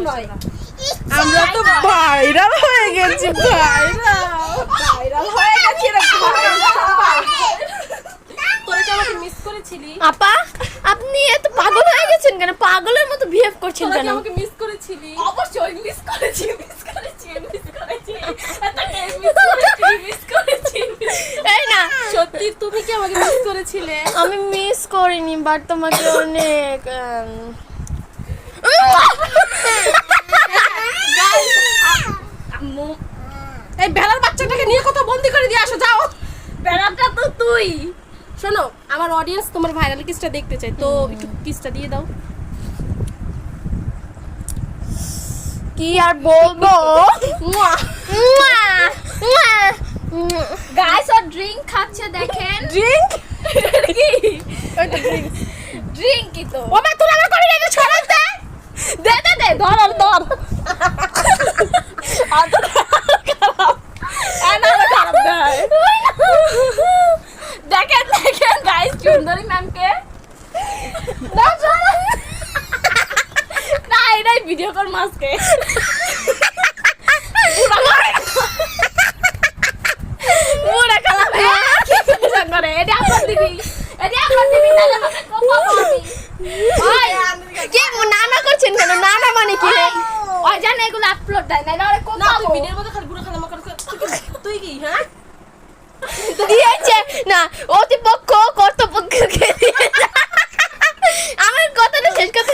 নয়। আমরা তো ভাইরাল হয়ে গেছি, ভাইরাল হয়ে গেছি রে তোরা কি আমাকে মিস করেছিলি? আপা আপনি এত পাগল হয়ে গেছেন কেন? পাগলের মতো বিহেভ করছেন তোরা কি কেন? আমাকে মিস করেছিলি? অবশ্যই মিস করেছি। এই না, সত্যি তুমি কি আমাকে মিস করেছিলে? আমি মিস করিনি, বাট তোমাকে অনেক এই বেলার বাচ্চাটাকে নিয়ে কোথাও বন্দি করে দিয়ে আসো, যাও। বেলাটা তো তুই। শোনো, আমার অডিয়েন্স তোমার ভাইরাল কিসটা দেখতে চাই, তো একটু কিসটা দিয়ে দাও। কি আর বলবো। গাইস আর ড্রিঙ্ক খাচ্ছে দেখেন। ড্রিঙ্ক কি? ড্রিঙ্ক কি তো? ও মা তুই আমার করে রেখে ছড়াই দে। দে ধর আর ধর। আতো খারাপ। আনা খারাপ দেয়। দেখেন গাইস সুন্দরী ম্যামকে। না ছড়া। না এটাই ভিডিও কর মাসকে। পুরা কালা করে এটা আপলোড দিবি না আমাকে কোপা পাবি। ওই কি নানা করছেন কেন? নানা মানে কি? ওই জানে এগুলো আপলোড দেয় না, আরে কোপা না তুই পাবো। ভিডিওর মধ্যে খালি পুরা কালা মাকার তুই কি হ্যাঁ? দিয়েছে না, অতিপক্ষ কর্তৃপক্ষকে দিয়েছে। আমার কথাটা শেষ করতে